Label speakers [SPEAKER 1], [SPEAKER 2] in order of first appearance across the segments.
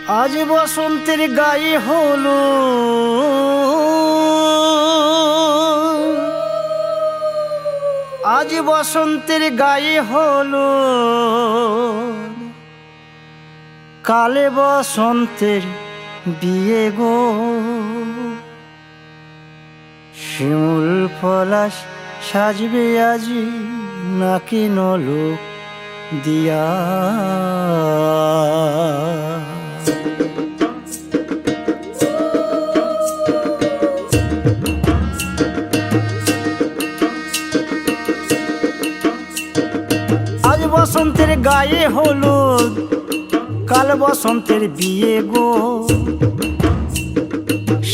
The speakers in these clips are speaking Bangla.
[SPEAKER 1] আজ বসন্তের গায়ে হলো আজ বসন্তের গায়ে হলো কালে বসন্তের বিয়ে গো। শিমুল পলাশ সাজবে আজি নাকি নলোক দিয়া। আজ বসন্তের গায়ে হলুদ কাল বসন্তের বিয়ে গো।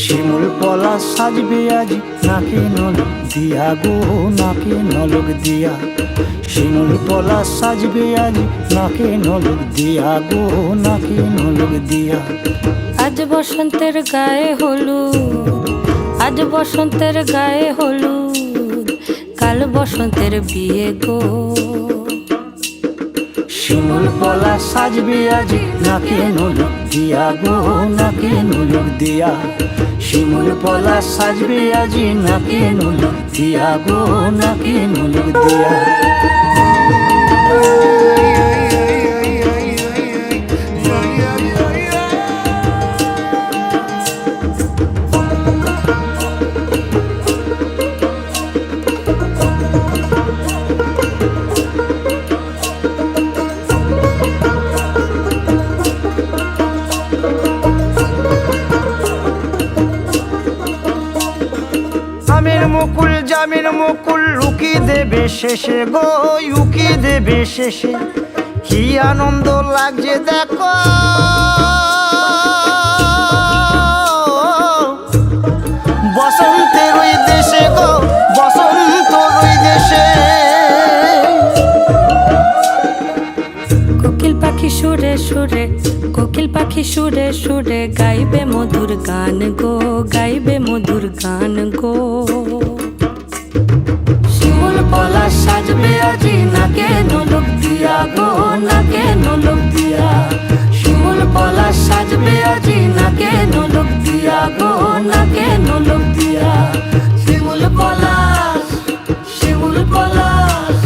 [SPEAKER 1] শিমুল পলাশ সাজবে আজ নাকি নলোক দিয়া গো, নাকি নলোক দিয়া। শিমুল পলাশ সাজবে আজ নাকি নলোক দিয়া গো, নাকি নলোক দিয়া।
[SPEAKER 2] আজ বসন্তের গায়ে হলুদ আজ বসন্তের গায়ে হলুদ কাল বসন্তের বিয়ে গো।
[SPEAKER 1] শিমুল পলাশ সাজবে আজ নাকি নলোক দিয়া গো, নাকি নলোক দিয়া। শিমুল পলাশ সাজবে আজ নাকি নলোক দিয়া গো, নাকি নলোক দিয়া। আমের মুকুল জামের মুকুল লুকি দেবে শেষে গো, উকি দেবে শেষে। কি আনন্দ লাগছে দেখো বসন্তের ওই দেশে গো, বসন্তর ওই দেশে।
[SPEAKER 2] কোকিল পাখি সুরে সুরে কোকিল পাখি সুরে সুরে গাইবে মধুর গান গো, গাইবে মধুর গান গো।
[SPEAKER 1] শিমুল পলাশ সাজবে আজি নাকে নলোক দিয়া গো, নাকে নলোক দিয়া। শিমুল পলাশ সাজবে আজি নাকে নলোক দিয়া গো, নাকে নলোক দিয়া। শিমুল পলাশ শিমুল পলাশ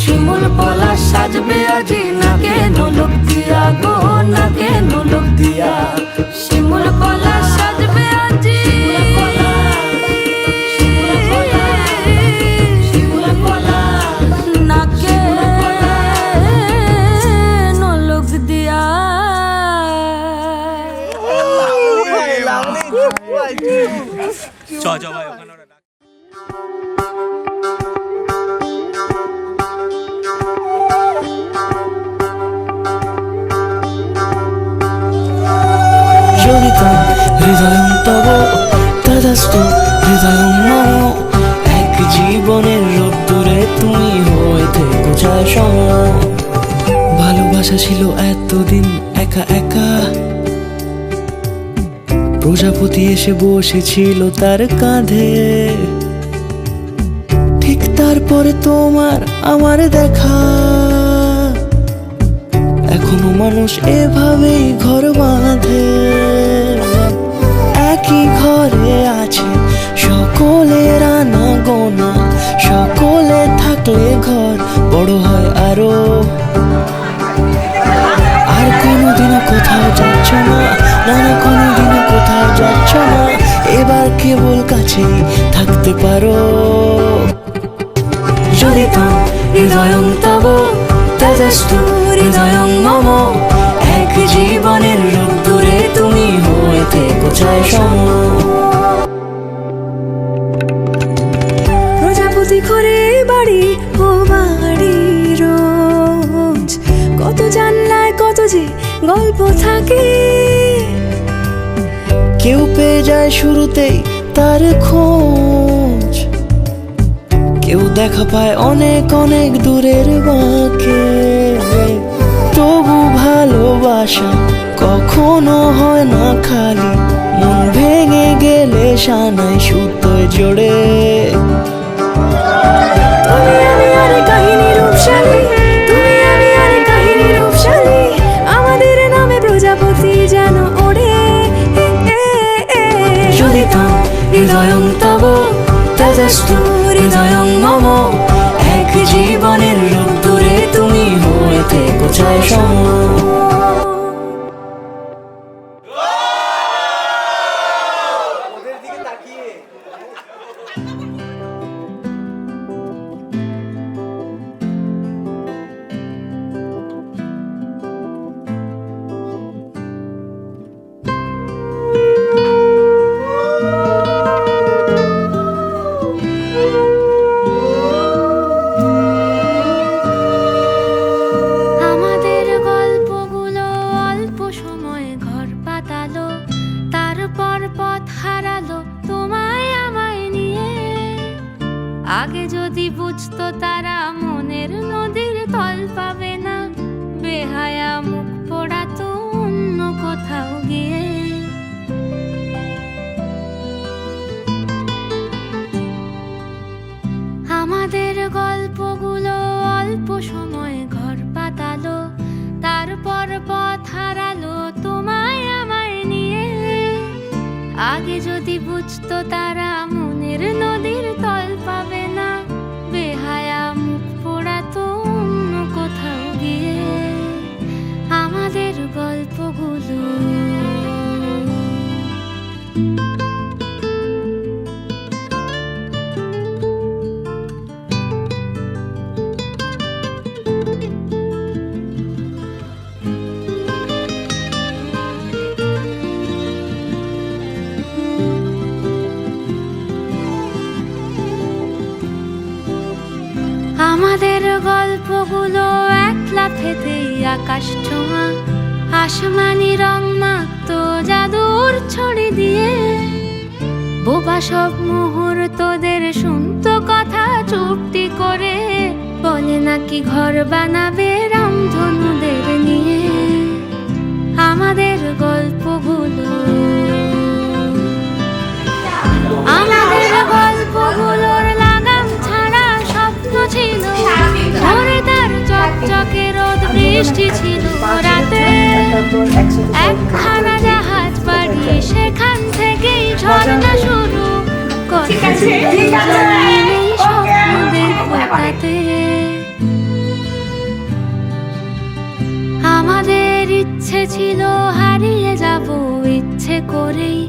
[SPEAKER 1] শিমুল পলাশ সাজবে আজি নাকে নলোক দিয়া গো, নাকে নলোক দিয়া।
[SPEAKER 2] শিমুল পলাশ সাজবে আজি নাকে নলোক দিয়া।
[SPEAKER 3] জড়িতাম হৃদয়ং তব তদাস্তু হৃদয়ং মম। এক জীবনের রোদ্দুরে তুমি হয়ে থেকো যায় সম। ভালোবাসা ছিল এতদিন একা একা, প্রজাপতি এসে বসেছিল তার কাঁধে। ঠিক তারপরে তোমার আমার দেখা। এখনো মানুষ এভাবেই ঘর বাঁধে। একই ঘরে আছে সকলের আনা গোনা, সকলে থাকলে ঘর বড় হয় আরো। আর কোনোদিনও কোথাও যাচ্ছ না, না না কোনোদিনও কোথাও যাচ্ছ না। এবার কেবল কাছেই থাকতে পারো। জড়িতাম হৃদয়ং তব তদাস্তু হৃদয়ং মম। এক জীবনের রোদ্দুরে তুমি হয়ে থেকো যায় সম।
[SPEAKER 4] প্রজাপতি করে বাড়ি ও বাড়ি রোজ, কত জানলায় কত যে গল্প থাকে।
[SPEAKER 3] কেউ পেয়ে যায় শুরুতেই তার খোঁজ, কেউ দেখা পায় অনেক অনেক দূরের বাঁকে। তবু ভালোবাসা কখনো হয় না খালি, মন ভেঙে গেলে সানাই সুতোয় জোড়ে।
[SPEAKER 4] তুমি আমি আর কাহিনী রূপশালী, তুমি আমি আর কাহিনী রূপশালী। আমাদের নামে প্রজাপতি যেন
[SPEAKER 3] কোথায় সময়?
[SPEAKER 2] আমাদের গল্পগুলো অল্প সময়ে ঘর পাতালো, তারপর পথ হারালো তোমায় আমায় নিয়ে। আগে যদি বুঝতো তারা মনের নদীর তল পাবে না, বেহায়া মুখ পোড়াতো অন্য কোথাও গিয়ে। আমাদের গল্পগুলো অল্প সময়ে ঘর পাতালো, তারপর পথ হারালো তোমায় আমায় নিয়ে। আগে যদি বুঝতো তারা মনের নদীর তল পাবে না, বেহায়া মুখ পোড়াতো অন্য কোথাও গিয়ে। আমাদের গল্পগুলো আমাদের গল্পগুলো এক লাফেতেই আকাশ ছোঁয়া, আসমানি রং মাখতো জাদুর ছড়ি দিয়ে। বোবা সব মুহূর্তদের শুনতো কথা চুপটি করে, বলে নাকি ঘর বানাবে রামধনুদের নিয়ে। আমাদের গল্পগুলো আমাদের গল্পগুলোর লাগাম ছাড়া স্বপ্ন ছিল, ভোরে তার চকচকে রোদ বৃষ্টি ছিল, রাতে একখানা জাহাজ বাড়ি, সেখান থেকেই ঝর্ণা শুরু। আমাদের ইচ্ছে ছিল হারিয়ে যাব ইচ্ছে করেই,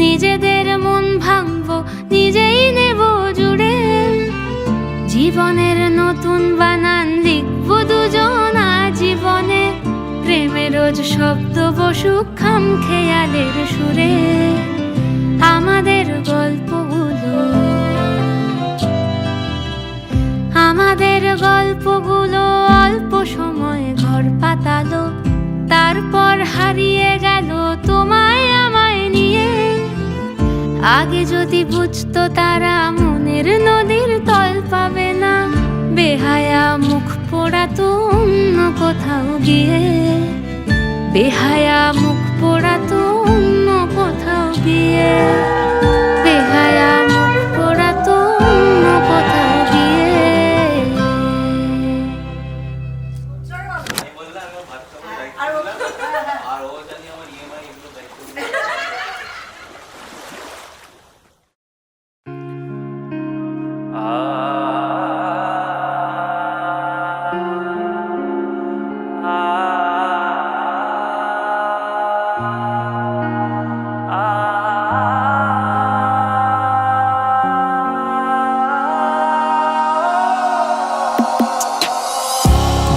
[SPEAKER 2] নিজেদের মন ভাঙবো নিজেই নেব জুড়ে। জীবনের নতুন বানান লিখবো দুজন জীবনে, প্রেমের রোজ শব্দ বসুক খাম খেয়ালের সুরে। আমাদের গল্পগুলো আমাদের গল্পগুলো অল্প সময়ে ঘর পাতালো, তারপর হারিয়ে গেল তোমায় আমায় নিয়ে। আগে যদি বুঝতো তারা মনের নদীর তল পাবে না, বেহায়া মুখ পোড়াতো অন্য কোথাও গিয়ে। বেহায়া মুখ পোড়াতো অন্য কোথাও গিয়ে। বেহায়া মুখ পোড়াতো অন্য কোথাও গিয়ে।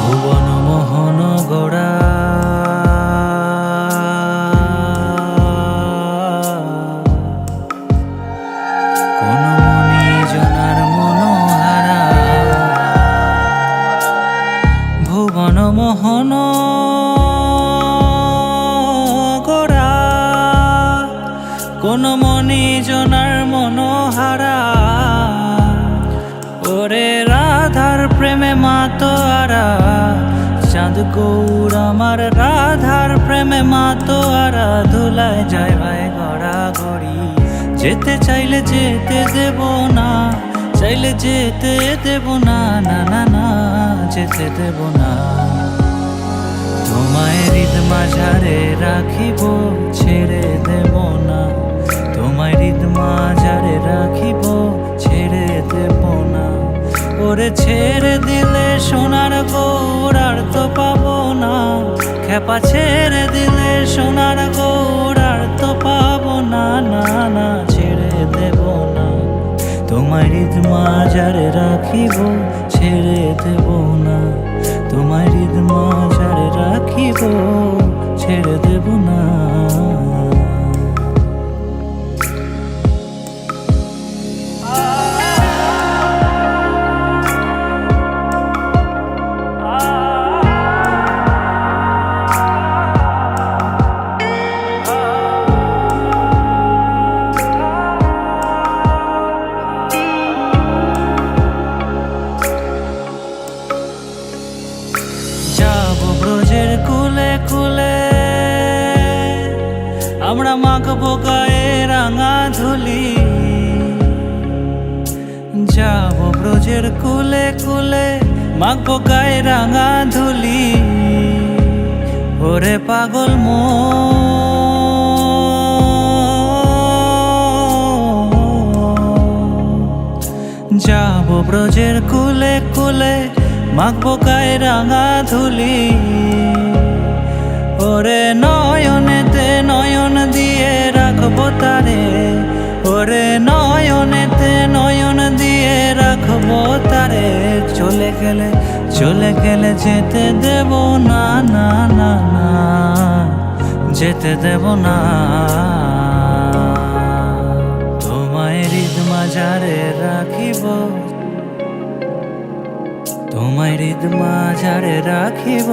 [SPEAKER 3] ভুবন মোহন গোড়া কোন মনি জনার মনোহারা। ভুবন মোহন গোড়া কোন মনি জনার মনোহারা। ওরে রাধার প্রেমে মাতোয়ারা, চাঁদ গৌর আমার রাধার প্রেমে মাতোয়ারা। ধুলায় যায় ভাই গড়া গড়ি, যেতে চাইলে যেতে দেব না, চাইলে যেতে দেব না, না না না যেতে দেব না। তোমায় হৃদ মাঝারে রাখিব ছেড়ে দেব না, তোমায় হৃদ মাঝারে রাখিব ছেড়ে দেব না। ওরে ছেড়ে দিলে সোনার গৌর আর তো পাবো না, খেপা ছেড়ে দিলে সোনার গৌর আর তো পাবো না, না না ছেড়ে দেব না। তোমার হৃদ মাঝারে রাখিব, ছেড়ে দেব না। তোমার হৃদ মাঝারে রাখিব, ছেড়ে দেব না। যাবো ব্রজের কুলে কুলে, আমরা মাখবো গায়ে রাঙা ধুলি। যাবো ব্রজের কুলে কুলে, মাখবো গায়ে রাঙা ধুলি। ওরে পাগল যাবো ব্রজের কুলে কুলে, মাখবো গায়ে রাঙা ধুলি। ওরে নয়নেতে নয়ন দিয়ে রাখবো তারে, ওরে নয়নেতে নয়ন দিয়ে রাখবো তারে। চলে গেলে যেতে দেব না, না না না যেতে দেব না। তোমায় হৃদ মাঝারে রাখিব, তোমায় হৃদ মাঝারে রাখিব।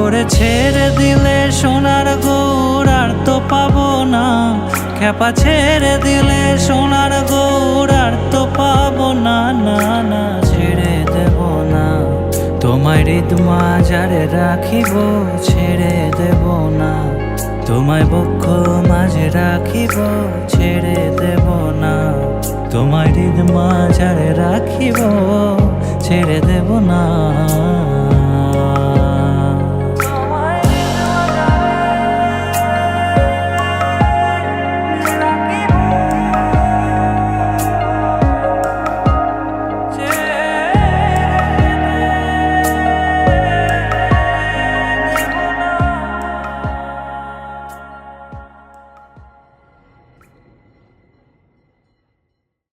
[SPEAKER 3] ওরে ছেড়ে দিলে সোনার গৌর আর তো পাবো না, খেপা ছেড়ে দিলে সোনার গৌর আর তো পাবো না, না না ছেড়ে দেব না। তোমায় হৃদ মাঝারে রাখিব, ছেড়ে দেব না। তোমায় বক্ষ মাঝে রাখিব, ছেড়ে দেব না। তোমায় হৃদ মাঝারে রাখিব, ছেড়ে দেব না।